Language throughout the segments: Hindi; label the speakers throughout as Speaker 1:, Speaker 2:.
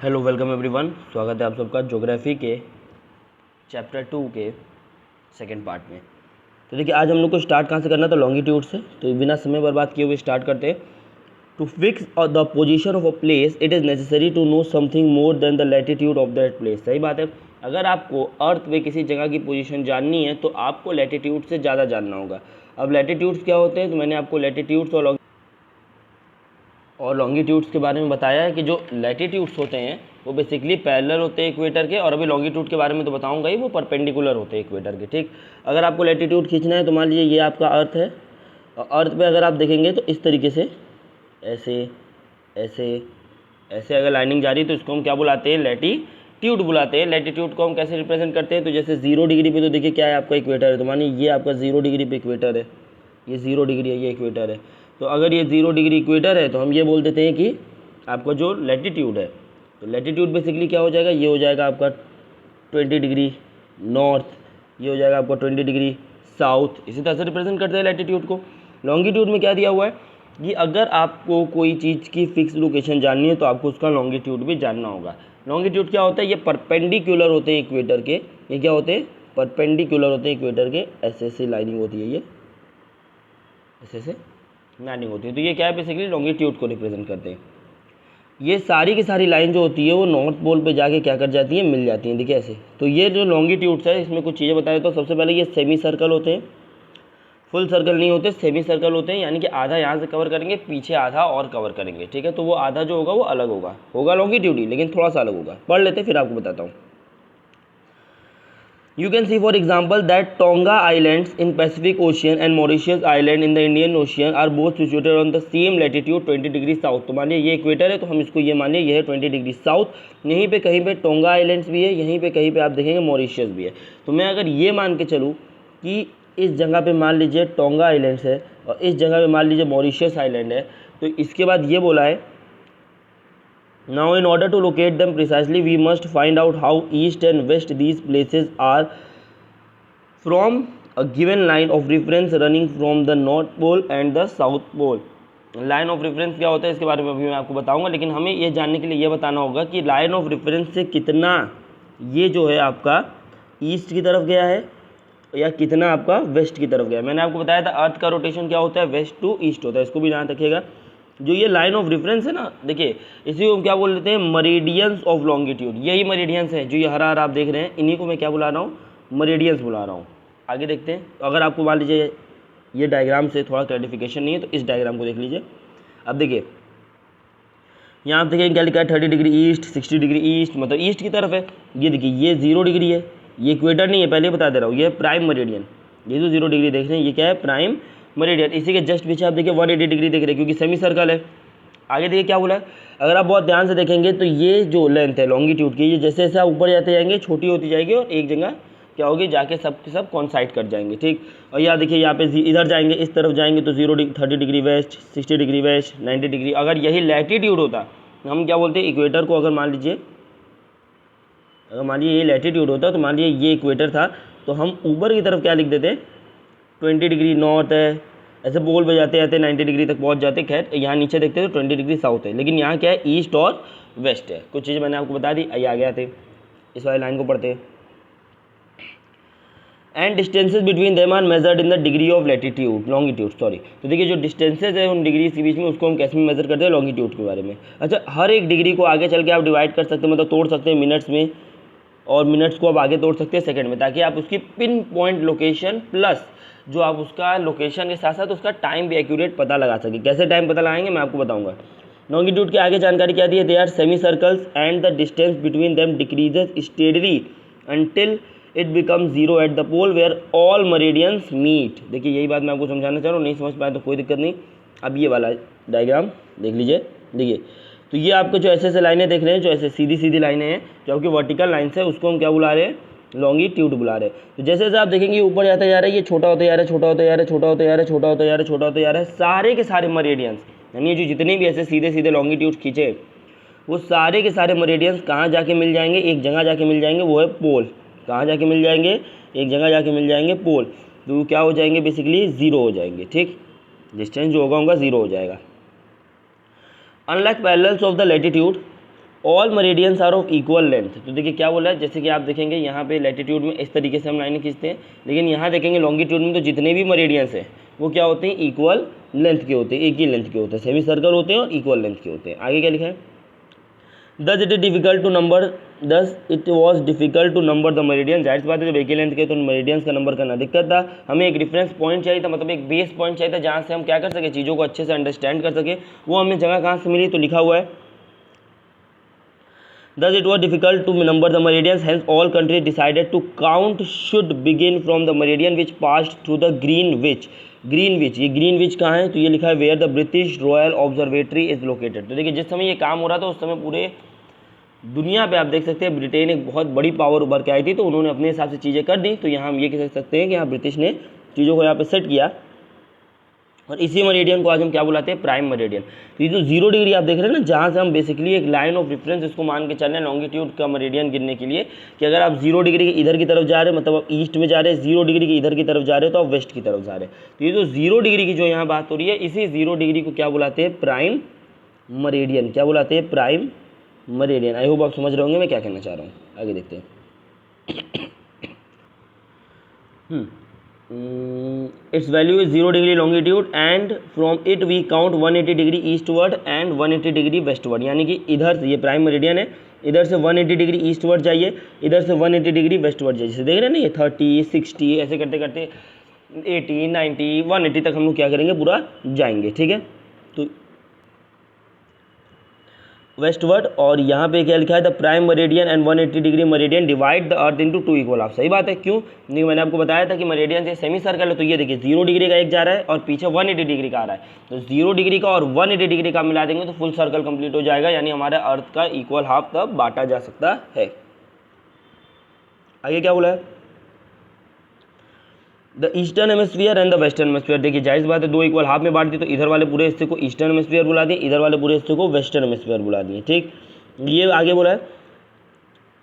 Speaker 1: हेलो वेलकम एवरीवन, स्वागत है आप सबका ज्योग्राफी के चैप्टर 2 के सेकंड पार्ट में। तो देखिए, आज हम लोग को स्टार्ट कहाँ से करना था? लॉन्गिट्यूड से। तो बिना समय बर्बाद किए हुए स्टार्ट करते हैं। To fix the position of a place it is necessary to know something more than the latitude of that place. सही बात है। अगर आपको अर्थ पे किसी जगह की पोजीशन जाननी है तो आपको लैटिट्यूड से ज़्यादा जानना होगा। अब लैटिट्यूड्स क्या होते हैं? तो मैंने आपको लैटिट्यूड्स और लॉन्गिट्यूड्स के बारे में बताया है कि जो लैटिट्यूड्स होते हैं वो बेसिकली पैरेलल होते हैं इक्वेटर के, और अभी लॉन्गिट्यूड के बारे में तो बताऊंगा ही, वो परपेंडिकुलर होते हैं इक्वेटर के। ठीक, अगर आपको लैटिट्यूड खींचना है तो मान लीजिए ये आपका अर्थ है, और अर्थ पे अगर आप देखेंगे तो इस तरीके से ऐसे ऐसे ऐसे अगर लाइनिंग जा रही है तो इसको हम क्या बुलाते हैं? लैटिट्यूड बुलाते हैं। लैटिट्यूड को हम कैसे रिप्रेजेंट करते हैं? तो जैसे 0 डिग्री पे तो देखिए क्या है, आपका इक्वेटर है। तो मानिए ये आपका 0 डिग्री पे इक्वेटर है, ये 0 डिग्री है, ये इक्वेटर है। तो अगर ये 0 डिग्री इक्वेटर है तो हम ये बोल देते हैं कि आपका जो लैटिट्यूड है, तो लैटिट्यूड बेसिकली क्या हो जाएगा? ये हो जाएगा आपका 20 डिग्री नॉर्थ, ये हो जाएगा आपका 20 डिग्री साउथ। इसी तरह से रिप्रेजेंट करते हैं लैटिट्यूड को। लॉन्गिट्यूड में क्या दिया हुआ है कि अगर आपको कोई चीज़ की फिक्स लोकेशन जाननी है तो आपको उसका लॉन्गिट्यूड भी जानना होगा। लॉन्गिट्यूड क्या होता है? ये परपेंडिकुलर होते हैं इक्वेटर के। ये क्या होते हैं? परपेंडिकुलर होते हैं इक्वेटर के। ऐसे ऐसे लाइनिंग होती है, ये ऐसे ऐसे लाइनिंग होती है। तो ये क्या है? बेसिकली लॉन्गिट्यूड को रिप्रेजेंट करते हैं। ये सारी की सारी लाइन जो होती है वो नॉर्थ पोल पे जाके क्या कर जाती है? मिल जाती हैं। देखिए ऐसे। तो ये जो लॉन्गिट्यूड्स है इसमें कुछ चीज़ें बता देता हूँ। सबसे पहले ये सेमी सर्कल होते हैं, फुल सर्कल नहीं होते, सेमी सर्कल होते हैं। यानी कि आधा यहाँ से कवर करेंगे, पीछे आधा और कवर करेंगे। ठीक है, तो वो आधा जो होगा वो अलग होगा लॉन्गिट्यूड ही, लेकिन थोड़ा सा अलग होगा। पढ़ लेते फिर आपको बताता हूँ। You can see for example that Tonga Islands in Pacific Ocean and Mauritius Island in the Indian Ocean are both situated on the same latitude 20 degree south. तो मानिए ये इक्वेटर है तो हम इसको ये मानिए ये है 20 डिग्री साउथ। यहीं पे कहीं पे टोंगा आइलैंड्स भी है, यहीं पे कहीं पे आप देखेंगे मॉरिशियस भी है। तो मैं अगर ये मान के चलूँ कि इस जगह पे मान लीजिए टोंगा आइलैंड्स है और इस जगह पे मान लीजिए मॉरिशियस आइलैंड है, तो इसके बाद ये बोला है now in order to locate them precisely we must find out how east and west these places are from a given line of reference running from the north pole and the south pole। Line of reference क्या होता है इसके बारे में अभी मैं आपको बताऊंगा, लेकिन हमें ये जानने के लिए ये बताना होगा कि लाइन ऑफ रेफरेंस से कितना ये जो है आपका ईस्ट की तरफ गया है या कितना आपका वेस्ट की तरफ गया। मैंने आपको बताया था अर्थ का रोटेशन क्या होता है? वेस्ट टू ईस्ट होता है। इसको भी ध्यान रखिएगा। जो ये लाइन ऑफ रेफरेंस है ना, देखिए इसी को हम क्या बोल लेते हैं? मरीडियंस ऑफ लॉन्गिट्यूड। यही मरीडियंस है जो ये हरा हरा आप देख रहे हैं, इन्हीं को मैं क्या बुला रहा हूँ? मरीडियंस बुला रहा हूँ। आगे देखते हैं। तो अगर आपको मान लीजिए ये डायग्राम से थोड़ा क्लैरिफिकेशन नहीं है तो इस डायग्राम को देख लीजिए। अब देखिए यहाँ आप देखिए क्या लिखा है? 30 डिग्री ईस्ट, 60 डिग्री ईस्ट, मतलब ईस्ट की तरफ है। ये देखिए ये 0 डिग्री है, ये इक्वेटर नहीं है, पहले बता दे रहा हूँ। ये प्राइम मरीडियन, ये जो 0 डिग्री देख रहे हैं ये क्या है? प्राइम मरीडियन। इसी के जस्ट पीछे आप देखिए 180 डिग्री देख रहे हैं क्योंकि सेमी सर्कल है। आगे देखिए क्या बोला है? अगर आप बहुत ध्यान से देखेंगे तो ये जो लेंथ है लॉन्गिट्यूड की, ये जैसे जैसे आप ऊपर जाते जाएंगे छोटी होती जाएगी और एक जगह क्या होगी? जाके सब के सब कॉन्साइड कर जाएंगे। ठीक, और यहाँ देखिए यहाँ पे इधर जाएंगे, इस तरफ जाएंगे तो 30 degree west, 60 degree west, 90 degree. अगर यही लैटिट्यूड होता, हम क्या बोलते हैं? इक्वेटर को अगर मान लीजिए ये लैटिट्यूड होता तो मान लीजिए ये इक्वेटर था तो हम ऊपर की तरफ क्या लिख देते? 20 डिग्री नॉर्थ है, ऐसे बोल बजाते जाते 90 डिग्री तक पहुंच जाते। खैर यहाँ नीचे देखते तो 20 डिग्री साउथ है, लेकिन यहाँ क्या है? ईस्ट और वेस्ट है। कुछ चीज़ें मैंने आपको बता दी। आइए आगे आते, इस वाली लाइन को पढ़ते हैं। And distances between them are measured in the degree of latitude longitude sorry. तो देखिए जो डिस्टेंसेज है उन डिग्रीज के बीच में उसको हम कैसे मेजर करते हैं? लॉन्गिट्यूड के बारे में। अच्छा, हर एक डिग्री को आगे चल के आप डिवाइड कर सकते हैं, मतलब तोड़ सकते हैं मिनट्स में, और मिनट्स को आप आगे तोड़ सकते हैं सेकंड में, ताकि आप उसकी पिन पॉइंट लोकेशन प्लस जो आप उसका लोकेशन के साथ साथ उसका टाइम भी एक्यूरेट पता लगा सके। कैसे टाइम पता लगाएंगे मैं आपको बताऊंगा। लॉन्गिट्यूड की आगे जानकारी क्या दी है? They are semi circles and the distance between them decreases steadily until it become 0 at the pole where all meridians meet. देखिए यही बात मैं आपको समझाना चाह रहा हूँ, नहीं समझ पाए तो कोई दिक्कत नहीं। अब ये वाला डायग्राम देख लीजिए। देखिए तो ये आपको जो ऐसे ऐसे लाइनें देख रहे हैं, जो ऐसे सीधी सीधी लाइनें हैं जो आपकी वर्टिकल लाइन्स है, उसको हम क्या बुला रहे हैं? लॉन्गिट्यूड बुला रहे हैं। तो जैसे जैसे आप देखेंगे ऊपर जाता जा रहा है, ये छोटा होता जा रहा है, छोटा होता जा रहा है, छोटा होता जा रहा है, छोटा होता जा रहा है, छोटा होता जा रहा है। सारे के सारे मरीडियंस, यानी जो जितने भी ऐसे सीधे सीधे लॉन्गिट्यूड खींचे वो सारे के सारे मरीडियंस कहाँ जाके मिल जाएंगे? एक जगह जाके मिल जाएंगे, वो है पोल। कहाँ जाके मिल जाएंगे? एक जगह जाके मिल जाएंगे, पोल। तो क्या हो जाएंगे? बेसिकली 0 हो जाएंगे। ठीक, डिस्टेंस जो होगा 0 हो जाएगा। Unlike parallels of the latitude all meridians are of equal length. तो देखिए क्या बोला है, जैसे कि आप देखेंगे यहाँ पे लैटिट्यूड में इस तरीके से हम लाइनें खींचते हैं, लेकिन यहाँ देखेंगे लॉन्गिट्यूड में तो जितने भी मरीडियंस हैं वो क्या होते हैं, इक्वल लेंथ के होते हैं, एक ही लेंथ के होते हैं, सेमी सर्कल होते हैं और इक्वल लेंथ के होते हैं। आगे क्या लिखा है, thus it difficult to number, thus it was difficult to number the meridian. जाहिर सी बात है जब एक ही लेंथ के तो मरीडियंस का नंबर करना दिक्कत था। हमें एक रेफरेंस पॉइंट चाहिए था, मतलब एक बेस पॉइंट चाहिए था जहाँ से हम क्या कर सके, चीज़ों को अच्छे से अंडरस्टैंड कर सके। वो हमें जगह कहाँ से मिली, तो लिखा हुआ है thus it was difficult to number the meridians, hence all countries decided to count should begin from the meridian which passed through the Greenwich। Greenwich, ये ग्रीनविच कहाँ है, तो ये लिखा है where the British royal observatory is located. तो देखिए जिस समय ये काम हो रहा था उस समय पूरे दुनिया पे आप देख सकते हैं ब्रिटेन एक बहुत बड़ी पावर उभर के आई थी, तो उन्होंने अपने हिसाब से चीज़ें कर दी। तो यहाँ हम ये कह सकते हैं कि यहाँ ब्रिटिश ने चीज़ों को यहाँ पे सेट किया, और इसी मरीडियन को आज हम क्या बुलाते हैं, प्राइम मरीडियन। तो ये जो 0 डिग्री आप देख रहे हैं ना, जहाँ से हम बेसिकली एक लाइन ऑफ रेफरेंस इसको मान के चल रहे हैं लॉन्गिट्यूड का मरीडियन गिनने के लिए, कि अगर आप 0 डिग्री के इधर की तरफ जा रहे हैं, मतलब आप ईस्ट में जा रहे हैं, 0 डिग्री के इधर की तरफ जा रहे हैं, तो आप वेस्ट की तरफ जा रहे हैं। तो ये जो 0 डिग्री की जो यहाँ बात हो रही है, इसी 0 डिग्री को क्या बुलाते हैं, प्राइम मरीडियन। क्या बुलाते हैं, प्राइम मरीडियन। आई होप आप समझ रहे होंगे मैं क्या कहना चाह रहा हूँ। आगे देखते हैं। its value is 0 degree longitude and from it we count 180 degree eastward and 180 degree westward। यानी कि इधर से ये प्राइम मेरिडियन है, इधर से 180 डिग्री ईस्टवर्ड जाइए, इधर से 180 डिग्री वेस्टवर्ड जाइए। जैसे देख रहे हैं ना, ये 30 60 ऐसे करते करते 80 90 180 तक हम लोग क्या करेंगे, पूरा जाएंगे। ठीक है, तो वेस्टवर्ड, और यहाँ पे क्या लिखा है, the prime meridian and 180 degree meridian divide the earth into 2 equal half. सही बात है, क्यों, नहीं मैंने आपको बताया था कि मरीडियन से सेमी सर्कल है, तो ये देखिए 0 डिग्री का एक जा रहा है और पीछे 180 डिग्री का आ रहा है, तो 0 डिग्री का और 180 डिग्री का मिला देंगे तो फुल सर्कल कंप्लीट हो जाएगा, यानी हमारे अर्थ का इक्वल हाफ तब बांटा जा सकता है। आगे क्या बोला है, the eastern hemisphere and the western hemisphere. देखिए जाहिर बात है 2 इक्वल हाफ में बांट दी, तो इधर वाले पूरे हिस्से को ईस्टर्न हेमिस्फीयर बुला दिए, इधर वाले पूरे हिस्से को वेस्टर्न हेमिस्फीयर बुला दिए। ठीक, ये आगे बोला है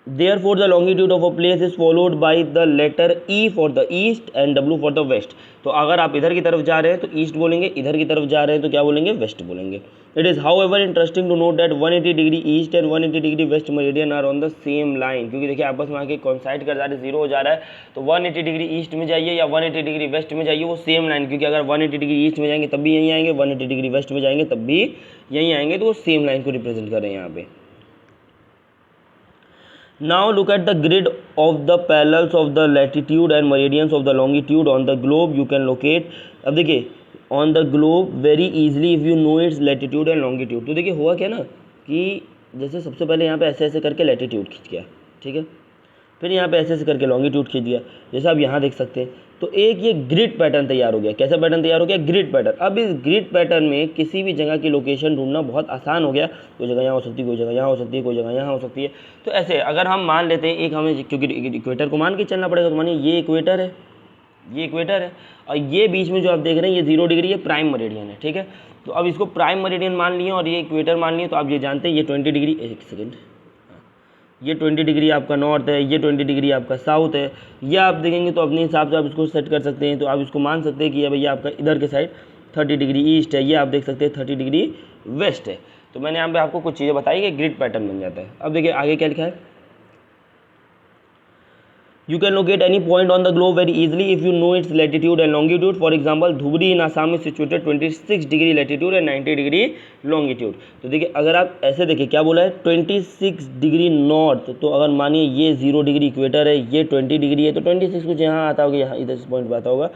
Speaker 1: therefore the longitude of a place is followed by the letter E for the east and W for the west। तो अगर आप इधर की तरफ जा रहे हैं तो ईस्ट बोलेंगे, इधर की तरफ जा रहे हैं तो क्या बोलेंगे, वेस्ट बोलेंगे। It is however interesting to note that 180 degree east and 180 degree west meridian are on the same line. क्योंकि देखिए आपस में आके कॉन्साइड कर जा रहे, 0 हो जा रहा है, तो 180 डिग्री ईस्ट में जाइए या 180 डिग्री वेस्ट में जाइए, वो सेम लाइन, क्योंकि अगर 180 डिग्री ईस्ट में जाएंगे तब भी यहीं आएंगे, 180 डिग्री वेस्ट में जाएंगे तब भी यहीं आएंगे, तो वो सेम लाइन को रिप्रेजेंट कर रहे हैं यहाँ पे। Now look at the grid of the parallels of the latitude and meridians of the longitude on the globe you can locate। अब देखिए on the globe very easily if you know its latitude and longitude। तो देखिए हुआ क्या ना कि जैसे सबसे पहले यहाँ पे ऐसे ऐसे करके लैटिट्यूड खींच गया, ठीक है, फिर यहाँ पे ऐसे ऐसे करके लॉन्गिट्यूड खींच दिया, जैसे आप यहाँ देख सकते हैं। तो एक ये ग्रिड पैटर्न तैयार हो गया। कैसा पैटर्न तैयार हो गया, ग्रिड पैटर्न। अब इस ग्रिड पैटर्न में किसी भी जगह की लोकेशन ढूंढना बहुत आसान हो गया। कोई जगह यहाँ हो सकती है, कोई जगह यहाँ हो सकती है, कोई जगह यहाँ हो सकती है। तो ऐसे अगर हम मान लेते हैं एक, हमें क्योंकि इक्वेटर को मान के चलना पड़ेगा, तो मानिए ये इक्वेटर है, ये इक्वेटर है, और ये बीच में जो आप देख रहे हैं ये 0 डिग्री, ये प्राइम मेरिडियन है। ठीक है, तो अब इसको प्राइम मेरिडियन मान लिए और ये इक्वेटर मान लिए, तो आप ये जानते हैं ये 20 डिग्री, एक सेकेंड, ये 20 डिग्री आपका नॉर्थ है, ये 20 डिग्री आपका साउथ है। ये आप देखेंगे तो अपने हिसाब से आप इसको सेट कर सकते हैं। तो आप इसको मान सकते हैं कि ये भैया आपका इधर के साइड 30 डिग्री ईस्ट है, ये आप देख सकते हैं 30 डिग्री वेस्ट है। तो मैंने यहाँ पे आपको कुछ चीज़ें बताई कि ग्रिड पैटर्न बन जाता है। अब देखिए आगे क्या लिखा है, You can locate any point on the globe very easily if you know its latitude and longitude। For example, Dhubri in Assam is situated 26 degree latitude and 90 degree longitude। तो देखिए अगर आप ऐसे देखिए क्या बोला है, 26 डिग्री नॉर्थ, तो अगर मानिए ये 0 डिग्री इक्वेटर है, ये 20 डिग्री है, तो 26 कुछ यहाँ आता होगा, यहाँ इधर इस पॉइंट पर आता होगा।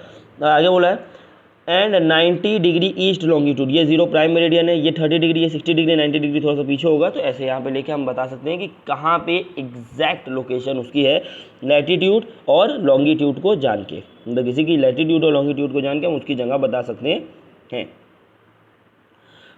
Speaker 1: आगे बोला है एंड 90 डिग्री ईस्ट लॉन्गिट्यूड, ये 0 प्राइम मेरिडियन है, ये 30 डिग्री, ये 60 डिग्री, 90 डिग्री थोड़ा सा पीछे होगा। तो ऐसे यहाँ पे लेके हम बता सकते हैं कि कहाँ पे एग्जैक्ट लोकेशन उसकी है, लैटिट्यूड और लॉन्गिट्यूड को जान के, मतलब किसी की लैटिट्यूड और लॉन्गिट्यूड को जान के हम उसकी जगह बता सकते हैं।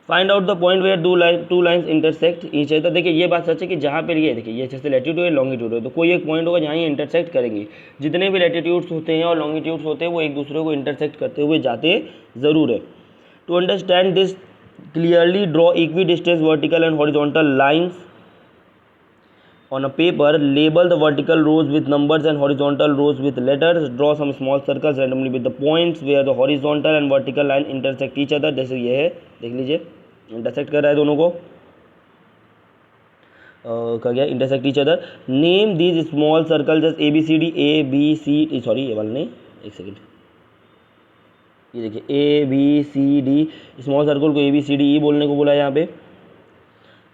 Speaker 1: Find out the point where two lines intersect each other. देखिए ये बात सच है कि जहाँ पर ये देखिए ये जैसे लैटिट्यूड है लॉन्गिट्यूड है, तो कोई एक पॉइंट होगा जहाँ ये इंटरसेक्ट करेंगे। जितने भी लैटिट्यूड्स होते हैं और लॉन्गिट्यूड्स होते हैं वो एक दूसरे को इंटरसेक्ट करते हुए जाते ज़रूर है। To understand this clearly draw equidistance vertical and horizontal lines on a paper, label the vertical rows with numbers and horizontal rows with letters। draw some small circles randomly with the points where the horizontal and vertical line intersect each other। जैसे ये है, देख लीजिए इंटरसेक्ट कर रहा है दोनों को। क्या गया, intersect each other. Name these small circle just A B C D, A B C, sorry ये वाला नहीं, एक सेकेंड, ये देखिए A B C D, small circle को A B C D E बोलने को बोला है यहाँ पे।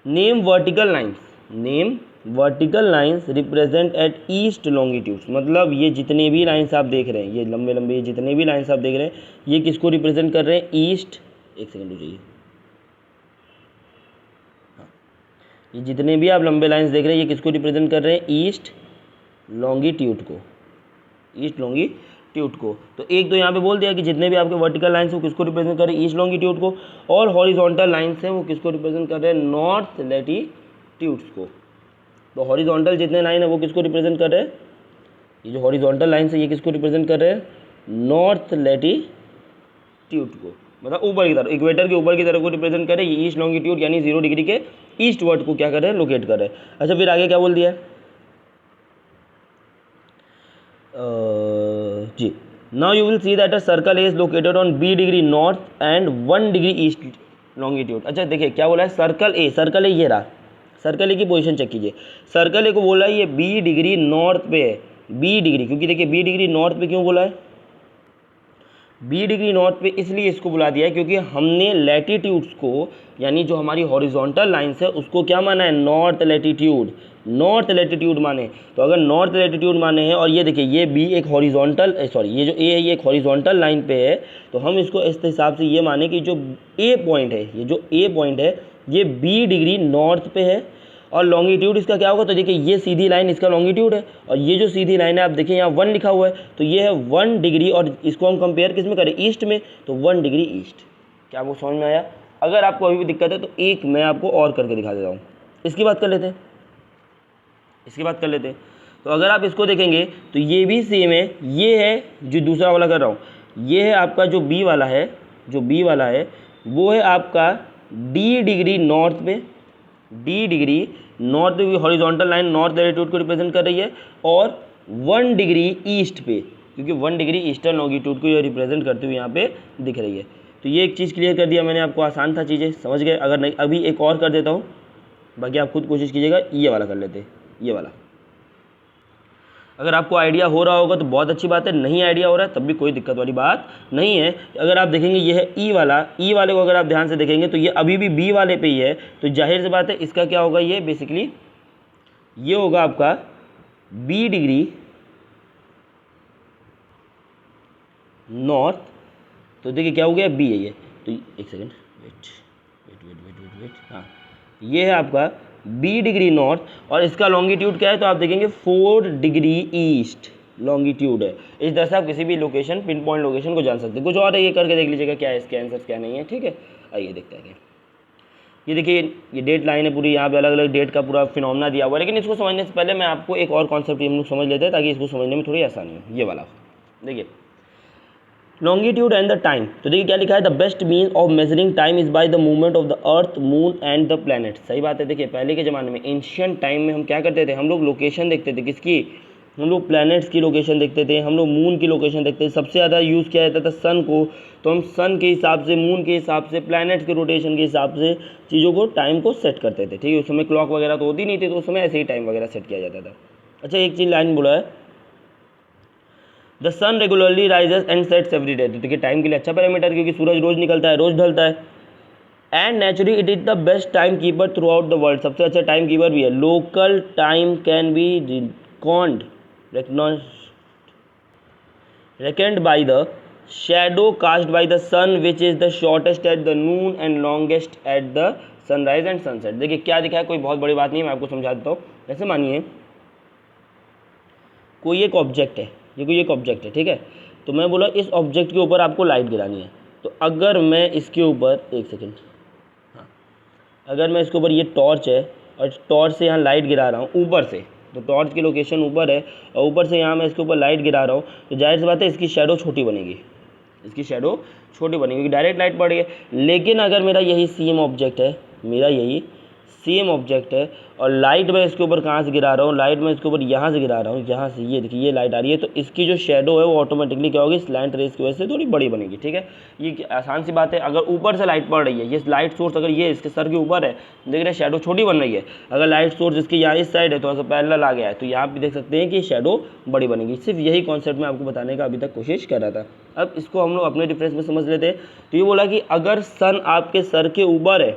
Speaker 1: Name vertical lines, name vertical lines represent at east longitudes, मतलब ये जितने भी लाइन्स आप देख रहे हैं, ये लंबे लंबे जितने भी लाइन्स आप देख रहे हैं, ये किसको रिप्रेजेंट कर रहे हैं, ईस्ट, एक सेकेंड रुकिए, हाँ, ये जितने भी आप लंबे लाइन्स देख रहे हैं ये किसको रिप्रेजेंट कर रहे हैं, ईस्ट लॉन्गिट्यूड को, ईस्ट लॉन्गिट्यूड को। तो एक तो यहाँ पे बोल दिया कि जितने भी आपके वर्टिकल लाइन्स वो किसको रिप्रेजेंट कर रहे हैं, ईस्ट लॉन्गिट्यूड को, और हॉरिजॉन्टल लाइन्स हैं वो किसको रिप्रेजेंट कर रहे हैं, नॉर्थ लैटिट्यूड्स को। तो हॉरिजॉन्टल जितने लाइन है वो किसको रिप्रेजेंट कर रहे हैं, ये जो हॉरिजॉन्टल लाइन्स है ये किसको रिप्रेजेंट कर रहे हैं, नॉर्थ लैटिट्यूड को, मतलब ऊपर की तरफ, इक्वेटर के ऊपर की तरफ को रिप्रेजेंट कर रहे हैं। ये ईस्ट लॉन्गिट्यूड यानी 0 डिग्री के ईस्ट वर्ड को क्या कर रहे हैं, लोकेट कर रहे हैं। अच्छा फिर आगे क्या बोल दिया है जी, now you will see that a circle is located on B degree north and 1 degree east longitude. अच्छा देखिए क्या बोला है, सर्कल ए ये रहा, सर्कल ए की पोजीशन चेक कीजिए, सर्कल ए को बोला है ये बी डिग्री नॉर्थ पे है, बी डिग्री, क्योंकि देखिए बी डिग्री नॉर्थ पे क्यों बोला है, बी डिग्री नॉर्थ पे इसलिए इसको बुला दिया है क्योंकि हमने लैटिट्यूड्स को, यानी जो हमारी हॉरिजॉन्टल लाइन्स है उसको क्या माना है, नॉर्थ लैटिट्यूड, नॉर्थ लैटिट्यूड माने। तो अगर नॉर्थ लैटिट्यूड माने हैं, और ये देखिए ये बी एक हॉरिजॉन्टल, सॉरी ये जो ए है ये एक हॉरिजॉन्टल लाइन पे है, तो हम इसको इस हिसाब से ये माने कि जो ए पॉइंट है, ये जो ए पॉइंट है ये बी डिग्री नॉर्थ पे है, और लॉन्गिट्यूड इसका क्या होगा, तो देखिए ये सीधी लाइन इसका लॉन्गिट्यूड है, और ये जो सीधी लाइन है आप देखिए यहाँ 1 लिखा हुआ है, तो ये है 1 डिग्री, और इसको हम कंपेयर किस में करें, ईस्ट में, तो 1 डिग्री ईस्ट। क्या आपको समझ में आया? अगर आपको अभी भी दिक्कत है तो एक मैं आपको और करके दिखा देता हूँ, इसकी बात कर लेते हैं, इसकी बात कर लेते हैं। तो अगर आप इसको देखेंगे तो ये भी सेम है, ये है जो दूसरा वाला कर रहा हूँ, ये है आपका जो बी वाला है, जो बी वाला है वो है आपका डी डिग्री नॉर्थ पे, डी डिग्री नॉर्थ पे, हॉरिजॉन्टल लाइन नॉर्थ लैटिट्यूड को रिप्रेजेंट कर रही है, और 1 डिग्री ईस्ट पे, क्योंकि 1 डिग्री ईस्टर्न लॉन्गिट्यूड को ये रिप्रेजेंट करते हुए यहाँ पे दिख रही है। तो ये एक चीज़ क्लियर कर दिया मैंने आपको, आसान था, चीज़ें समझ गए? अगर नहीं अभी एक और कर देता हूँ, बाकी आप खुद कोशिश कीजिएगा, ये वाला कर लेते, ये वाला। अगर आपको आइडिया हो रहा होगा तो बहुत अच्छी बात है, नहीं आइडिया हो रहा है तब भी कोई दिक्कत वाली बात नहीं है। अगर आप देखेंगे ये है ई वाला, ई वाले को अगर आप ध्यान से देखेंगे तो ये अभी भी बी वाले पे ही है, तो जाहिर सी बात है इसका क्या होगा, ये बेसिकली ये होगा आपका बी डिग्री नॉर्थ। तो देखिए क्या हो गया, बी है ये, तो एक सेकेंड वेट, हाँ ये है आपका बी डिग्री नॉर्थ, और इसका लॉन्गिट्यूड क्या है, तो आप देखेंगे 4 डिग्री ईस्ट लॉन्गिट्यूड है। इस तरह से आप किसी भी लोकेशन, पिन पॉइंट लोकेशन को जान सकते हैं। कुछ और है ये करके देख लीजिएगा क्या है इसके आंसर क्या नहीं है, ठीक है? आइए देखते हैं। ये देखिए ये डेट लाइन है पूरी, यहाँ पे अलग अलग डेट का पूरा फिनोमेना दिया हुआ है, लेकिन इसको समझने से पहले मैं आपको एक और कॉन्सेप्ट हम लोग समझ लेते हैं ताकि इसको समझने में थोड़ी आसानी हो। ये वाला देखिए, लॉन्गिट्यूड एंड द टाइम। तो देखिए क्या लिखा है, the best mean of measuring time is by the movement of the earth, moon and the planet. सही बात है। देखिए पहले के ज़माने में, एंशियंट टाइम में हम क्या करते थे, हम लोग लोकेशन देखते थे, किसकी, हम लोग प्लैनेट्स की लोकेशन देखते थे, हम लोग मून की लोकेशन देखते थे। सबसे ज़्यादा यूज़ किया जाता था सन को, तो हम सन के हिसाब से, मून के हिसाब से, प्लैनेट्स के रोटेशन के हिसाब से चीज़ों को, टाइम को सेट करते थे, ठीक है? उस समय क्लॉक वगैरह तो होती नहीं थी, तो उस समय ऐसे ही टाइम वगैरह सेट किया जाता था। अच्छा एक चीज़ लाइन बोला है, the sun regularly rises and sets every day. तो देखिए टाइम के लिए अच्छा पैरामीटर, क्योंकि सूरज रोज निकलता है, रोज ढलता है। And naturally it is the best time keeper through out the world. सबसे अच्छा टाइम कीपर भी है। Local time can be record reckoned by the shadow cast by the sun which is the shortest at the noon and longest at the sunrise and sunset। देखिए क्या दिखा है, कोई बहुत बड़ी बात नहीं है, मैं आपको समझा देता हूँ। जैसे मानिए कोई एक ऑब्जेक्ट है, ये कोई एक ऑब्जेक्ट है, ठीक है? तो मैं बोला इस ऑब्जेक्ट के ऊपर आपको लाइट गिरानी है। तो अगर मैं इसके ऊपर, एक सेकेंड, हाँ, अगर मैं इसके ऊपर, ये टॉर्च है और टॉर्च से यहाँ लाइट गिरा रहा हूँ ऊपर से, तो टॉर्च की लोकेशन ऊपर है और ऊपर से यहाँ मैं इसके ऊपर लाइट गिरा रहा हूँ, तो जाहिर सी बात है इसकी शेडो छोटी बनेगी, इसकी शेडो छोटी बनेगी क्योंकि डायरेक्ट लाइट पड़ रही है। लेकिन अगर मेरा यही सेम ऑब्जेक्ट है, मेरा यही सेम ऑब्जेक्ट है और लाइट मैं इसके ऊपर कहाँ से गिरा रहा हूँ, लाइट मैं इसके ऊपर यहाँ से गिरा रहा हूँ, यहाँ से, ये देखिए ये लाइट आ रही है, तो इसकी जो शेडो है वो ऑटोमेटिकली क्या होगी, स्लैंट रेस की वजह से थोड़ी बड़ी बनेगी। ठीक है, ये आसान सी बात है। अगर ऊपर से लाइट पड़ रही है, ये लाइट सोर्स अगर ये इसके सर के ऊपर है, देख रहे शेडो छोटी बन रही है। अगर लाइट सोर्स इसके यहाँ इस साइड है, थोड़ा सा पैरेलल आ गया है, तो यहाँ पे देख सकते हैं कि शेडो बड़ी बनेगी। सिर्फ यही कॉन्सेप्ट मैं आपको बताने का अभी तक कोशिश कर रहा था। अब इसको हम लोग अपने डिफरेंस में समझ लेते हैं। तो ये बोला कि अगर सन आपके सर के ऊपर है,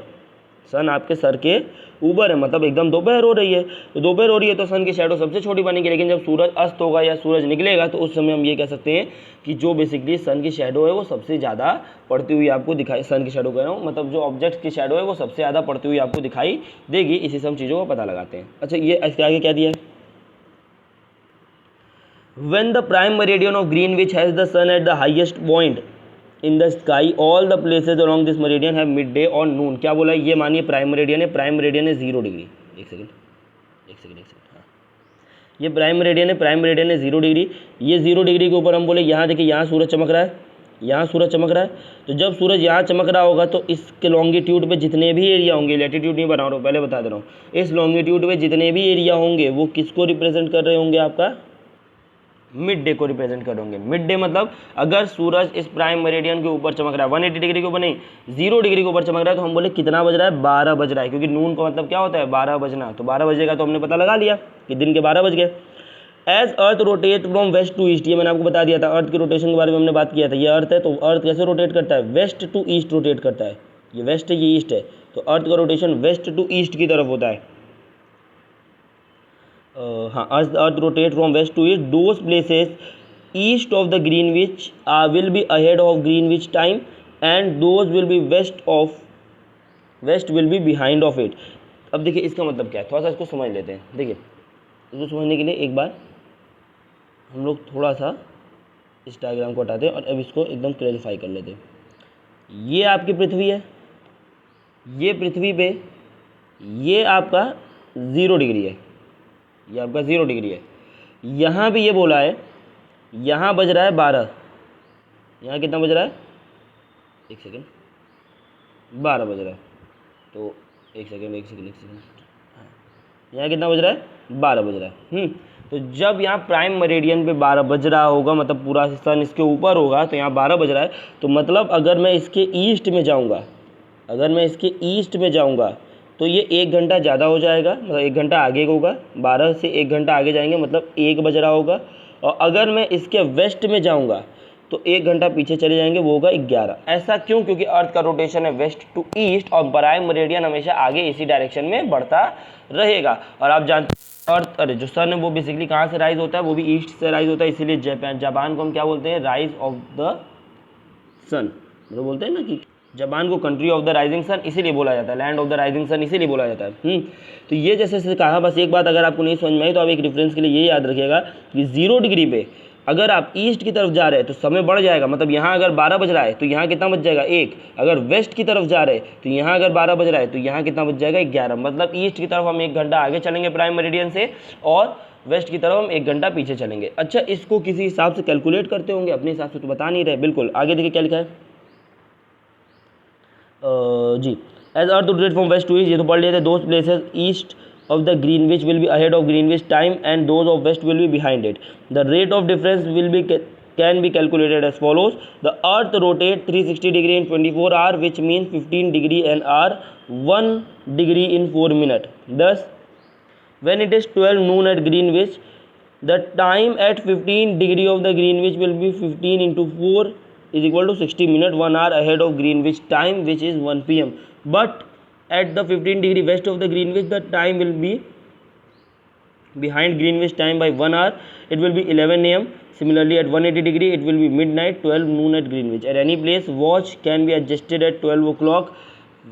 Speaker 1: सन आपके सर के ऊपर है, मतलब एकदम दोपहर हो रही है, तो दोपहर हो रही है तो सन की शैडो सबसे छोटी बनेगी। लेकिन जब सूरज अस्त होगा या सूरज निकलेगा तो उस समय हम ये कह सकते हैं कि जो बेसिकली सन की शैडो है वो सबसे ज़्यादा पड़ती हुई आपको दिखाई, सन की शैडो कह रहा हूँ, मतलब जो ऑब्जेक्ट की शैडो है वो सबसे ज़्यादा पड़ती हुई आपको दिखाई देगी। इसी से हम चीज़ों का पता लगाते हैं। अच्छा, ये इसके आगे क्या दिया है, when the prime meridian of Greenwich has the sun at the highest point in the sky, all the places along this meridian have midday or noon। क्या बोला है, ये मानिए प्राइम मेरिडियन है, प्राइम मेरिडियन है 0 डिग्री, एक सेकंड, हाँ, ये प्राइम मेरिडियन है, प्राइम मेरिडियन है 0 डिग्री। ये 0 डिग्री के ऊपर हम बोले यहाँ देखिए यहाँ सूरज चमक रहा है, यहाँ सूरज चमक रहा है, तो जब सूरज यहाँ चमक रहा होगा तो इसके लॉन्गिट्यूड पे जितने भी एरिया होंगे, लैटिट्यूड नहीं बना रहा हूँ, पहले बता दे रहा हूँ, इस लॉन्गिट्यूड पे जितने भी एरिया होंगे वो किसको रिप्रेजेंट कर रहे होंगे, आपका मिड डे को रिप्रेजेंट करोगे। मिड डे मतलब अगर सूरज इस प्राइम मेरिडियन के ऊपर चमक रहा है, 180 डिग्री के ऊपर नहीं, 0 डिग्री के ऊपर चमक रहा है, तो हम बोले कितना बज रहा है, 12 बज रहा है, क्योंकि नून का मतलब क्या होता है, 12 बजना। तो 12 बजेगा तो हमने पता लगा लिया कि दिन के 12 बज गए। As earth rotate from west to east, ये मैंने आपको बता दिया था, अर्थ के रोटेशन के बारे में हमने बात किया था। ये अर्थ है तो अर्थ कैसे रोटेट करता है, वेस्ट टू ईस्ट रोटेट करता है। ये वेस्ट है, ये ईस्ट है, तो अर्थ का रोटेशन वेस्ट टू ईस्ट की तरफ होता है। हाँ, earth rotate from west to east, those places east of the Greenwich will be ahead of Greenwich time and those will be west will be behind of it। अब देखिए इसका मतलब क्या है, थोड़ा सा इसको समझ लेते हैं। देखिए इसको समझने के लिए एक बार हम लोग थोड़ा सा इस डायग्राम को हटाते हैं और अब इसको एकदम क्लैरिफाई कर लेते हैं। ये आपकी पृथ्वी है, ये पृथ्वी पे ये आपका 0 डिग्री है, ये आपका 0 डिग्री है। यहाँ भी ये बोला है, यहाँ बज रहा है 12, यहाँ कितना बज रहा है, एक सेकेंड, 12 बज रहा है, तो एक सेकेंड, हाँ, यहाँ कितना बज रहा है, 12 बज रहा है। तो जब यहाँ प्राइम मेरिडियन पे 12 बज रहा होगा, मतलब पूरा सन इसके ऊपर होगा, तो यहाँ 12 बज रहा है, तो मतलब अगर मैं इसके ईस्ट में जाऊँगा, अगर मैं इसके ईस्ट में जाऊँगा तो ये 1 घंटा ज़्यादा हो जाएगा, मतलब 1 घंटा आगे होगा, 12 से 1 घंटा आगे जाएंगे मतलब 1 बज रहा होगा। और अगर मैं इसके वेस्ट में जाऊंगा तो 1 घंटा पीछे चले जाएंगे, वो होगा 11। ऐसा क्यों, क्योंकि अर्थ का रोटेशन है वेस्ट टू ईस्ट और प्राइम मेरिडियन हमेशा आगे इसी डायरेक्शन में बढ़ता रहेगा। और आप जानते हैं अर्थ, अरे जो सन है वो बेसिकली कहाँ से राइज होता है, वो भी ईस्ट से राइज होता है, इसीलिए जापान को हम क्या बोलते हैं, राइज ऑफ द सन, मतलब बोलते हैं ना कि जापान को country of the rising sun इसीलिए बोला जाता है, land of the rising sun इसीलिए बोला जाता है। तो ये जैसे कहा, बस एक बात अगर आपको नहीं समझ में आई तो आप एक रेफरेंस के लिए ये याद रखिएगा कि 0 डिग्री पे अगर आप ईस्ट की तरफ जा रहे हैं तो समय बढ़ जाएगा, मतलब यहाँ अगर 12 बज रहा है तो यहाँ कितना बज जाएगा 1। अगर वेस्ट की तरफ जा रहे हैं तो यहाँ अगर 12 बज रहा है तो यहाँ कितना बज जाएगा 11। मतलब ईस्ट की तरफ हम 1 घंटा आगे चलेंगे प्राइम मेरिडियन से और वेस्ट की तरफ हम 1 घंटा पीछे चलेंगे। अच्छा, इसको किसी हिसाब से कैलकुलेट करते होंगे, अपने हिसाब से तो बता नहीं रहे। बिल्कुल, आगे देखिए क्या लिखा है जी, as earth rotate from west to east, ये तो पढ़ लिए थे। Those places east of the Greenwich will be ahead of Greenwich time and those of west will be behind it. The rate of difference will be can be calculated as follows. The earth rotates 360 degree in 24 hours, which means 15 degree an hour, 1 degree in 4 minutes. Thus when it is 12 noon at Greenwich, the time at 15 degree of the Greenwich will be 15 into 4 is equal to 60 minutes, 1 hour ahead of Greenwich time, which is 1 p.m. But at the 15 degree west of the Greenwich, the time will be behind Greenwich time by 1 hour. It will be 11 a.m. Similarly, at 180 degree, it will be midnight, 12 noon at Greenwich. At any place, watch can be adjusted at 12 o'clock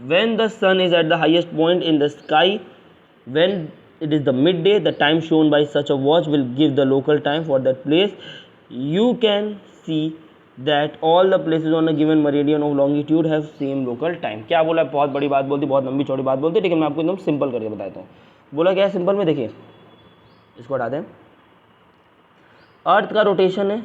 Speaker 1: when the sun is at the highest point in the sky. When it is the midday, the time shown by such a watch will give the local time for that place. You can see that all the places on a given meridian of longitude have same local time। क्या बोला, बहुत बड़ी बात बोलती, बहुत लंबी चौड़ी बात बोलती, लेकिन मैं आपको एकदम सिंपल करके बताता हूँ। बोला क्या है सिंपल में, देखिए इसको हटा दें। अर्थ का रोटेशन है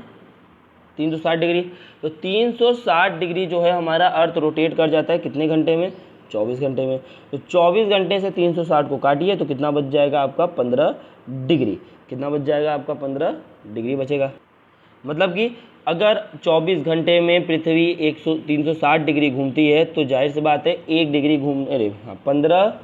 Speaker 1: 360 डिग्री, तो 360 डिग्री जो है हमारा अर्थ रोटेट कर जाता है कितने घंटे में, 24 घंटे में। तो 24 घंटे से 360 को काटिए तो कितना बच जाएगा आपका 15 डिग्री। कितना बच जाएगा आपका 15 डिग्री बचेगा। मतलब कि अगर 24 घंटे में पृथ्वी 360 डिग्री घूमती है तो जाहिर सी बात है 1 डिग्री अरे हाँ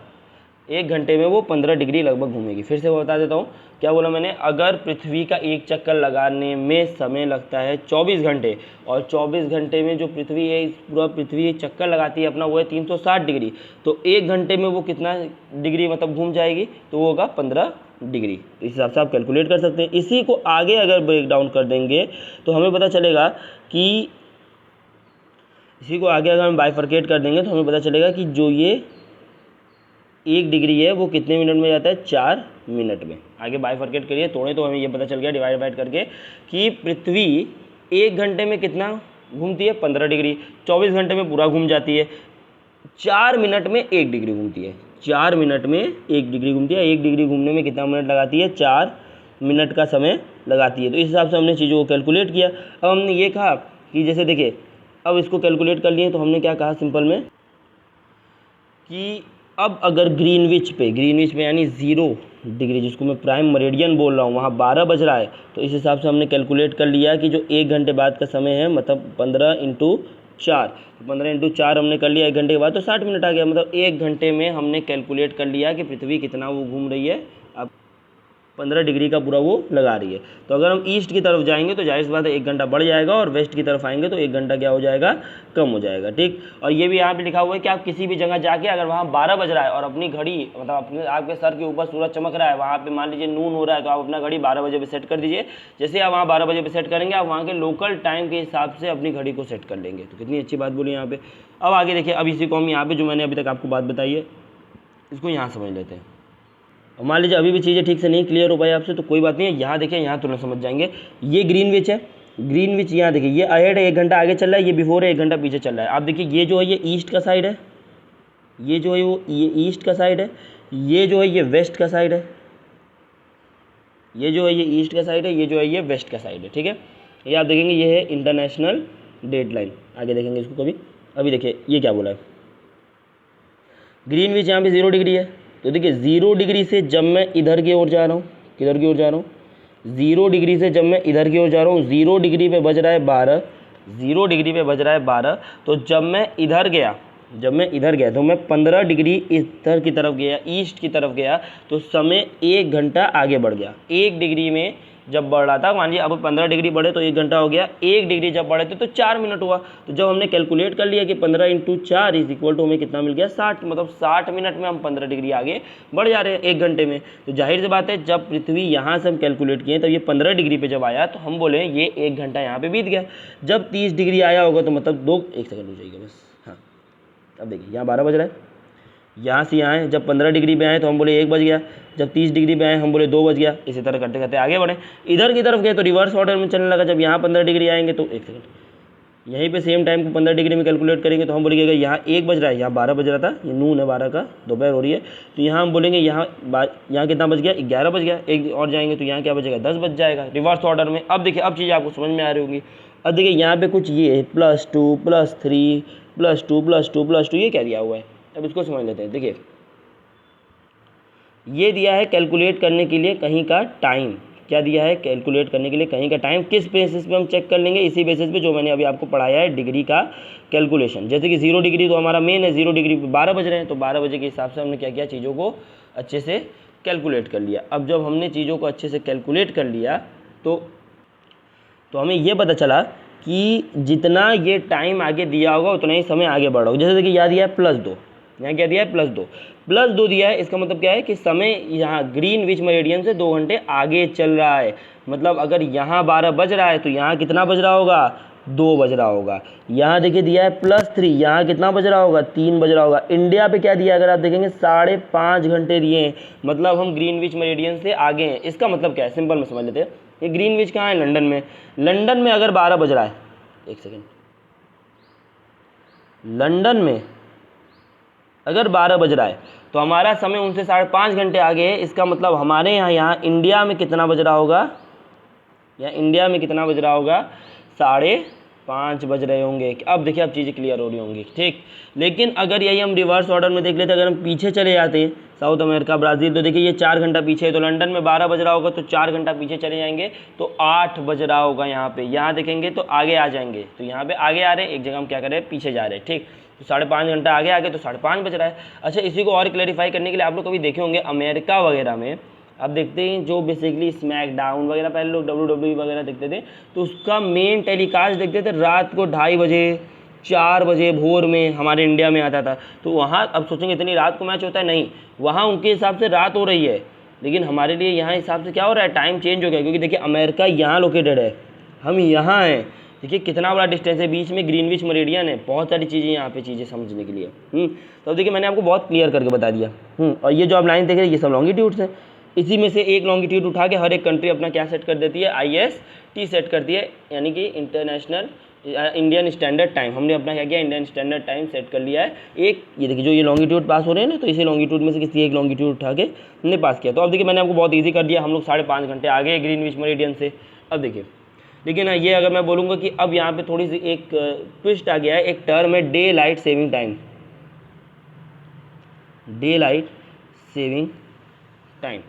Speaker 1: 1 घंटे में वो 15 डिग्री लगभग घूमेगी। फिर से वो बता देता हूँ, क्या बोला मैंने, अगर पृथ्वी का एक चक्कर लगाने में समय लगता है 24 घंटे और 24 घंटे में जो पृथ्वी है, इस पूरा पृथ्वी एक चक्कर लगाती है अपना, वो है 360 डिग्री, तो 1 घंटे में वो कितना डिग्री मतलब घूम जाएगी, तो वो होगा 15 डिग्री। तो इस हिसाब से आप कैलकुलेट कर सकते हैं। इसी को आगे अगर ब्रेक डाउन कर देंगे तो हमें पता चलेगा कि इसी को आगे अगर हम बाइफरकेट कर देंगे तो हमें पता चलेगा कि जो ये 1 डिग्री है वो कितने मिनट में जाता है, 4 मिनट में। आगे बाइफरकेट करिए तोड़े तो हमें ये पता चल गया डिवाइड करके कि पृथ्वी 1 घंटे में कितना घूमती है, 15 डिग्री। 24 घंटे में पूरा घूम जाती है। 4 मिनट में 1 डिग्री घूमती है। 4 मिनट में 1 डिग्री घूमती है। 1 डिग्री घूमने में कितना मिनट लगाती है, 4 मिनट का समय लगाती है। तो इस हिसाब से हमने चीज़ों को कैलकुलेट किया। अब हमने ये कहा कि जैसे देखिए, अब इसको कैलकुलेट कर लिए तो हमने क्या कहा सिंपल में कि अब अगर ग्रीनविच पे यानी 0 डिग्री, जिसको मैं प्राइम मेरिडियन बोल रहा हूँ, वहाँ 12 बज रहा है, तो इस हिसाब से हमने कैलकुलेट कर लिया कि जो 1 घंटे बाद का समय है, मतलब 15 × 4, 15 × 4 हमने कर लिया 1 घंटे के बाद, तो 60 मिनट आ गया। मतलब 1 घंटे में हमने कैलकुलेट कर लिया कि पृथ्वी कितना वो घूम रही है, अब 15 डिग्री का पूरा वो लगा रही है। तो अगर हम ईस्ट की तरफ जाएंगे तो जाहिर सी बात है 1 घंटा बढ़ जाएगा, और वेस्ट की तरफ आएंगे तो 1 घंटा क्या हो जाएगा, कम हो जाएगा। ठीक, और ये भी यहाँ पे लिखा हुआ है कि आप किसी भी जगह जाके अगर वहाँ 12 बज रहा है और अपनी घड़ी मतलब अपने आपके सर के ऊपर सूरज चमक रहा है, वहाँ पे मान लीजिए नून हो रहा है, तो आप अपना घड़ी 12 बजे पर सेट कर दीजिए। जैसे आप वहाँ 12 बजे पर सेट करेंगे, आप वहाँ के लोकल टाइम के हिसाब से अपनी घड़ी को सेट कर लेंगे। तो कितनी अच्छी बात बोली यहाँ पे। अब आगे देखिए, अब इसी को हम यहाँ पे जो मैंने अभी तक आपको बात बताई है इसको यहाँ समझ लेते हैं। मान लीजिए अभी भी चीज़ें ठीक से नहीं क्लियर हो पाई आपसे, तो कोई बात नहीं है, यहाँ देखिए, यहाँ तुरंत समझ जाएंगे। ये ग्रीनविच है, ग्रीनविच यहाँ देखिए, ये अहेड है, 1 घंटा आगे चल रहा है, ये बिफोर है, 1 घंटा पीछे चल रहा है। आप देखिए ये जो है ये ईस्ट का साइड है, ये जो है वो ये ईस्ट का साइड है, ये जो है ये वेस्ट का साइड है, ये जो है ये ईस्ट का साइड है, ये जो है ये वेस्ट का साइड है। ठीक है, ये आप देखेंगे ये है इंटरनेशनल डेडलाइन। आगे देखेंगे इसको कभी। अभी देखिए ये क्या बोला है, ग्रीनविच यहाँ पे 0 डिग्री है, तो देखिए 0 डिग्री से जब मैं इधर की ओर जा रहा हूँ, किधर की ओर जा रहा हूँ, 0 डिग्री से जब मैं इधर की ओर जा रहा हूँ, 0 डिग्री पे बज रहा है 12, 0 डिग्री पे बज रहा है 12, तो जब मैं इधर गया तो मैं 15 डिग्री इधर की तरफ गया, ईस्ट की तरफ गया, तो समय 1 घंटा आगे बढ़ गया। 1 डिग्री में जब बढ़ रहा था, मान लीजिए अब 15 डिग्री बढ़े तो 1 घंटा हो गया, 1 डिग्री जब बढ़े थे तो 4 मिनट हुआ। तो जब हमने कैलकुलेट कर लिया कि 15 × 4 = हमें कितना मिल गया, 60, मतलब 60 मिनट में हम 15 डिग्री आगे बढ़ जा रहे हैं 1 घंटे में। तो जाहिर सी बात है, जब पृथ्वी यहाँ से हम कैलकुलेट किए तब ये 15 डिग्री पे जब आया तो हम बोले ये 1 घंटा यहाँ पे बीत गया। जब 30 डिग्री आया होगा तो मतलब 1 सेकंड हो जाएगा बस। हाँ, अब देखिए यहाँ 12 बज रहा है, यहाँ से यहाँ है, जब 15 डिग्री पे आए तो हम बोले 1 बज गया, जब 30 डिग्री पे आए हम बोले 2 बज गया। इसी तरह करते करते आगे बढ़े, इधर की तरफ गए तो रिवर्स ऑर्डर में चलने लगा। जब यहाँ 15 डिग्री आएंगे तो 1 सेकंड, यहीं पे सेम टाइम को 15 डिग्री में कैलकुलेट करेंगे तो हम बोलेंगे अगर यहाँ 1 बज रहा है, यहाँ 12 बज रहा था, ये नून है 12 का, दोपहर हो रही है, तो यहाँ हम बोलेंगे यहाँ कितना बज गया, 11 बज गया। एक और जाएंगे तो यहाँ क्या बजेगा, 10 बज जाएगा, रिवर्स ऑर्डर में। अब देखिए, अब चीज़ें आपको समझ में आ रही होंगी। अब देखिए यहाँ पे कुछ ये है +2 +3 +2 +2 +2, ये क्या दिया हुआ है, अब इसको समझ लेते हैं। देखिए ये दिया है कैलकुलेट करने के लिए कहीं का टाइम। क्या दिया है, कैलकुलेट करने के लिए कहीं का टाइम। किस बेसिस पे हम चेक कर लेंगे, इसी बेसिस पे जो मैंने अभी आपको पढ़ाया है, डिग्री का कैलकुलेशन। जैसे कि 0 डिग्री तो हमारा मेन है, 0 डिग्री पे 12 बज रहे हैं, तो 12 बजे के हिसाब से हमने क्या किया, चीज़ों को अच्छे से कैलकुलेट कर लिया। अब जब हमने चीज़ों को अच्छे से कैलकुलेट कर लिया तो हमें ये पता चला कि जितना ये टाइम आगे दिया होगा उतना ही समय आगे बढ़ा होगा। जैसे देखिए यहाँ दिया है +2, यहाँ क्या दिया है +2 दिया है। इसका मतलब क्या है कि समय यहाँ ग्रीनविच मेरिडियन से 2 घंटे आगे चल रहा है। मतलब अगर यहाँ 12 बज रहा है तो यहाँ कितना बज रहा होगा, 2 बज रहा होगा। यहाँ देखिए दिया है +3, यहाँ कितना बज रहा होगा, 3 बज रहा होगा। इंडिया पे क्या दिया है, अगर आप देखेंगे 5.5 घंटे दिए हैं, मतलब हम ग्रीनविच मेरिडियन से आगे हैं। इसका मतलब क्या है, सिंपल में समझ लेते हैं। ये ग्रीनविच कहाँ है, लंदन में। लंदन में अगर 12 बज रहा है, 1 सेकेंड, लंदन में अगर 12 बज रहा है तो हमारा समय उनसे 5.5 घंटे आगे है। इसका मतलब हमारे यहाँ इंडिया में कितना बज रहा होगा, या इंडिया में कितना बज रहा होगा, 5 बज रहे होंगे। अब देखिए अब चीज़ें क्लियर हो रही होंगी, ठीक। लेकिन अगर यही हम रिवर्स ऑर्डर में देख लेते, अगर हम पीछे चले जाते हैं साउथ अमेरिका ब्राज़ील, तो देखिए ये 4 घंटा पीछे है, तो लंदन में 12 बज रहा होगा तो 4 घंटा पीछे चले जाएंगे तो 8 बज रहा होगा यहाँ पे। यहाँ देखेंगे तो आगे आ जाएंगे, तो यहाँ पे आगे आ रहे हैं, एक जगह हम क्या कर रहे हैं पीछे जा रहे हैं, ठीक। तो 5.5 घंटा आगे आगे तो 5.5 बज रहा है। अच्छा, इसी को और क्लैरिफाई करने के लिए आप लोग कभी देखे होंगे अमेरिका वगैरह में आप देखते हैं जो बेसिकली स्मैकडाउन वगैरह पहले लोग WWE वगैरह देखते थे, तो उसका मेन टेलीकास्ट देखते थे रात को 2:30 बजे 4 बजे भोर में हमारे इंडिया में आता था। तो वहाँ अब सोचेंगे इतनी रात को मैच होता है, नहीं, वहाँ उनके हिसाब से रात हो रही है, लेकिन हमारे लिए यहाँ हिसाब से क्या हो रहा है, टाइम चेंज हो गया, क्योंकि देखिए अमेरिका यहाँ लोकेटेड है, हम यहाँ हैं। देखिए कितना बड़ा डिस्टेंस है, बीच में ग्रीनविच मेरिडियन है, बहुत सारी चीज़ें यहाँ पे चीज़ें समझने के लिए। तो अब देखिए मैंने आपको बहुत क्लियर करके बता दिया। और ये जो आप लाइन देख रहे हैं ये सब लॉन्गिट्यूड्स हैं, इसी में से एक लॉन्गिट्यूड उठा के हर एक कंट्री अपना क्या सेट कर देती है, IST सेट करती है, यानी कि इंटरनेशनल इंडियन स्टैंडर्ड टाइम। हमने अपना क्या किया, इंडियन स्टैंडर्ड टाइम सेट कर लिया है। एक ये देखिए जो ये लॉन्गिट्यूड पास हो रहे हैं ना, तो इसी लॉन्गिट्यूड में से किसी एक लॉन्गिट्यूड उठा के हमने पास किया। तो अब देखिए मैंने आपको बहुत ईजी कर दिया, हम लोग 5.5 घंटे आगे ग्रीनविच मेरिडियन से। अब देखिए, लेकिन ये अगर मैं बोलूँगा कि अब यहाँ पे थोड़ी सी एक ट्विस्ट आ गया है, एक टर्म है day light saving time, day light saving time.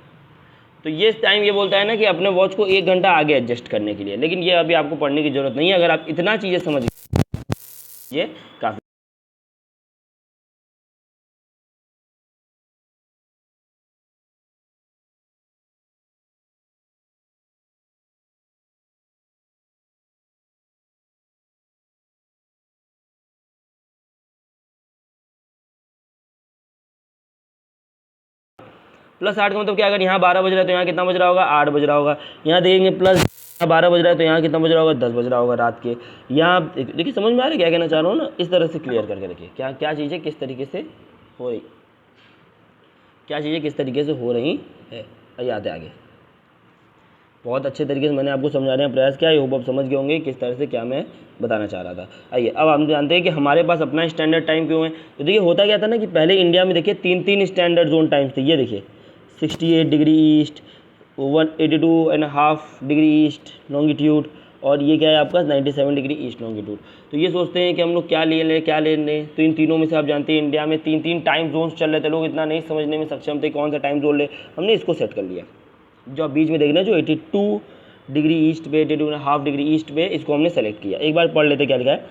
Speaker 1: तो ये टाइम ये बोलता है ना कि अपने वॉच को 1 घंटा आगे एडजस्ट करने के लिए, लेकिन ये अभी आपको पढ़ने की जरूरत नहीं है, अगर आप इतना चीज़ें समझ ये काफ़ी। +8 का मतलब क्या, अगर यहाँ 12 बज रहा है तो यहाँ कितना बज रहा होगा, 8 बज रहा होगा। यहाँ देखेंगे प्लस 12 बज रहा है तो यहाँ कितना बज रहा होगा, 10 बज रहा होगा रात के। यहाँ देखिए समझ में आ रहा है क्या कहना चाह रहा हूँ ना, इस तरह से क्लियर करके देखिए क्या क्या चीज़ें किस तरीके से हो रही, क्या चीज़ें किस तरीके से हो रही है। याद है आगे बहुत अच्छे तरीके से मैंने आपको समझाने का प्रयास किया, आई होप आप समझ गए होंगे किस तरह से क्या मैं बताना चाह रहा था। आइए अब हम जानते हैं कि हमारे पास अपना स्टैंडर्ड टाइम क्यों है। तो देखिए होता क्या था ना कि पहले इंडिया में देखिए 3 स्टैंडर्ड जोन टाइम्स थे। ये देखिए 68 degree east, 182.5 degree east longitude, और ये क्या है आपका 97 डिग्री ईस्ट लॉन्गिट्यूड। तो ये सोचते हैं कि हम लोग क्या ले लें, तो इन तीनों में से आप जानते हैं इंडिया में 3 टाइम जोन्स चल रहे थे, लोग इतना नहीं समझने में सक्षम थे कौन सा टाइम जोन ले, हमने इसको सेट कर लिया। जो आप बीच में देख रहे हैं जो 82 डिग्री ईस्ट पे, 82.5 डिग्री ईस्ट पे, इसको हमने सेलेक्ट किया। एक बार पढ़ लेते क्या लिखा है,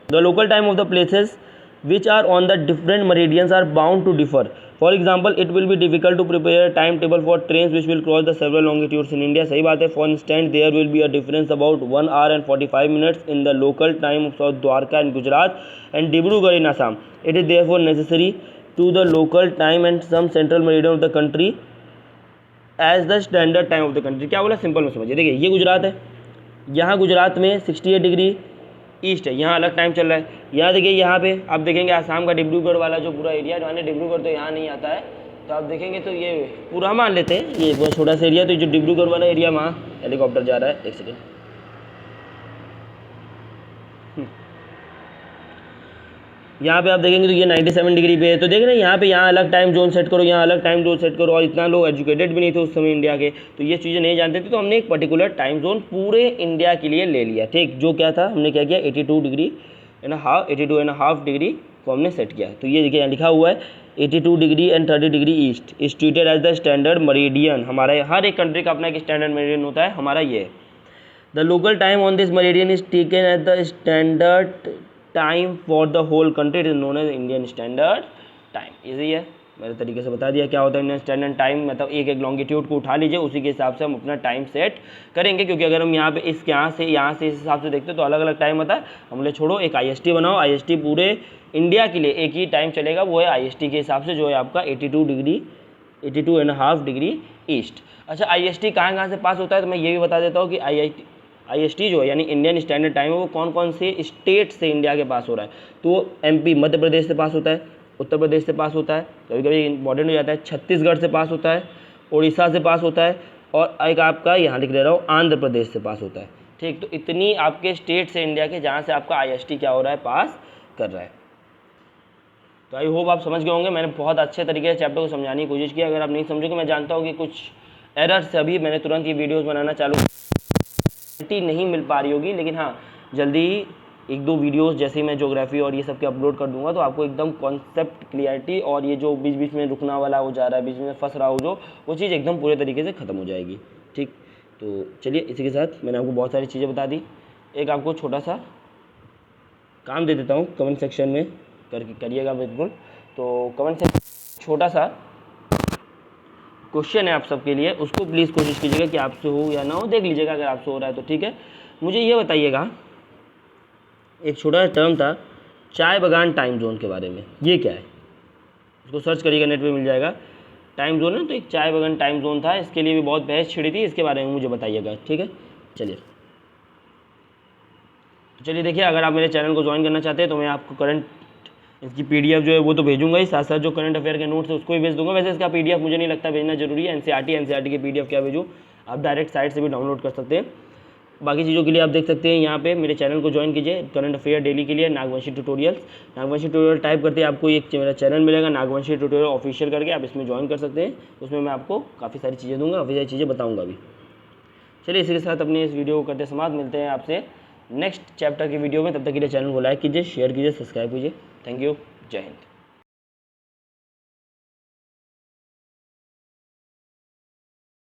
Speaker 1: the local time of the places which are on the different meridians are bound to differ. For example, it will be difficult to prepare a timetable for trains which will cross the several longitudes in India. सही बात है। For instance, there will be a difference about 1 hour and 45 minutes in the local time of South Dwarka in Gujarat and Dibrugarh in Assam. It is therefore necessary to the local time and some central meridian of the country as the standard time of the country. क्या बोला, सिंपल में समझिए। देखिए ये गुजरात है, यहाँ गुजरात में 68 डिग्री ईस्ट है, यहाँ अलग टाइम चल रहा है। यहाँ देखिए यहाँ पे आप देखेंगे आसाम का डिब्रूगढ़ वाला जो पूरा एरिया, जो डिब्रूगढ़ तो यहाँ नहीं आता है, तो आप देखेंगे तो ये पूरा मान लेते हैं, ये बहुत छोटा सा एरिया, तो जो डिब्रूगढ़ वाला एरिया वहाँ हेलीकॉप्टर जा रहा है, एक सेकेंड। यहाँ पे आप देखेंगे तो ये 97 डिग्री पे है, तो देख रहे हैं यहाँ पे, यहाँ अलग टाइम जोन सेट करो, यहाँ अलग टाइम जोन सेट करो, और इतना लोग एजुकेटेड भी नहीं थे उस समय इंडिया के, तो ये चीज़ें नहीं जानते थे, तो हमने एक पर्टिकुलर टाइम जोन पूरे इंडिया के लिए ले लिया, ठीक। जो क्या था, हमने क्या किया, 82 डिग्री एंड हाफ डिग्री को हमने सेट किया। तो ये देखिए यहाँ लिखा हुआ है 82 degree and 30 degree east is treated as the standard meridian. हमारा हर एक कंट्री का अपना एक स्टैंडर्ड मरीडियन होता है, हमारा ये the local time on this meridian is taken as the standard time for the whole country, it is known as Indian standard time. Easy है, मेरे तरीके से बता दिया क्या होता है इंडियन स्टैंडर्ड टाइम। मतलब एक लॉन्गिट्यूड को उठा लीजिए, उसी के हिसाब से हम अपना टाइम सेट करेंगे, क्योंकि अगर हम यहाँ पे यहाँ से इस हिसाब से देखते तो अलग अलग टाइम आता है। हमने छोड़ो, एक IST बनाओ, IST पूरे इंडिया के लिए एक ही टाइम चलेगा, वो है IST के हिसाब से जो है आपका 82.5 डिग्री ईस्ट। अच्छा IST कहाँ से पास होता है, तो मैं ये भी बता देता हूँ कि IST जो है यानी इंडियन स्टैंडर्ड टाइम है, वो कौन कौन से स्टेट से इंडिया के पास हो रहा है। तो MP मध्य प्रदेश से पास होता है, उत्तर प्रदेश से पास होता है, कभी कभी इंपॉर्टेंट हो जाता है, छत्तीसगढ़ से पास होता है, उड़ीसा से पास होता है, और एक आपका यहाँ लिख दे रहा हूँ आंध्र प्रदेश से पास होता है, ठीक। तो इतनी आपके स्टेट से इंडिया के जहाँ से आपका IST क्या हो रहा है, पास कर रहा है। तो आई होप आप समझ गए होंगे, मैंने बहुत अच्छे तरीके से चैप्टर को समझाने की कोशिश की। अगर आप नहीं समझोगे, मैं जानता हूँ कि कुछ एरर्स से अभी मैंने तुरंत ये वीडियोज़ बनाना चालू नहीं मिल पा रही होगी, लेकिन हाँ जल्दी ही एक दो वीडियोस जैसे ही मैं ज्योग्राफी और ये सब के अपलोड कर दूंगा तो आपको एकदम कॉन्सेप्ट क्लियरिटी और ये जो बीच बीच में रुकना वाला हो जा रहा है, बीच में फंस रहा हो जो, वो चीज़ एकदम पूरे तरीके से ख़त्म हो जाएगी। ठीक, तो चलिए इसी के साथ मैंने आपको बहुत सारी चीज़ें बता दी। एक आपको छोटा सा काम दे देता हूँ, कमेंट सेक्शन में करिएगा बिल्कुल। तो कमेंट सेक्शन छोटा सा क्वेश्चन है आप सबके लिए, उसको प्लीज़ कोशिश कीजिएगा कि आपसे हो या ना हो, देख लीजिएगा, अगर आपसे हो रहा है तो ठीक है। मुझे ये बताइएगा, एक छोटा सा टर्म था चाय बागान टाइम जोन के बारे में, ये क्या है? इसको सर्च करिएगा, नेट पे मिल जाएगा। टाइम जोन है तो एक चाय बागान टाइम जोन था, इसके लिए भी बहुत बहस छिड़ी थी, इसके बारे में मुझे बताइएगा, ठीक है। चलिए तो चलिए देखिए, अगर आप मेरे चैनल को ज्वाइन करना चाहते हैं तो मैं आपको करंट इसकी पीडीएफ जो है वो तो भेजूंगा ही, साथ साथ जो करंट अफेयर के नोट्स है उसको भी भेज दूंगा। वैसे इसका पीडीएफ मुझे नहीं लगता भेजना जरूरी है, एनसीईआरटी की पीडीएफ क्या भेजूँ, आप डायरेक्ट साइट से भी डाउनलोड कर सकते हैं। बाकी चीज़ों के लिए आप देख सकते हैं यहाँ पे मेरे चैनल को ज्वाइन कीजिए, करंट अफेयर डेली के लिए Nagvanshi tutorials. Nagvanshi tutorial type करते हैं आपको एक मेरा चैनल मिलेगा नागवंशी ट्यूटोरियल ऑफिशियल करके, आप इसमें ज्वाइन कर सकते हैं। उसमें मैं आपको काफ़ी सारी चीज़ें दूंगा, काफ़ी सारी चीज़ें बताऊँगा भी। चलिए इसी के साथ अपने इस वीडियो को करते समाप्त, मिलते हैं आपसे नेक्स्ट चैप्टर की वीडियो में। तब तक के लिए चैनल को लाइक कीजिए, शेयर कीजिए, सब्सक्राइब कीजिए। थैंक यू, जय हिंद।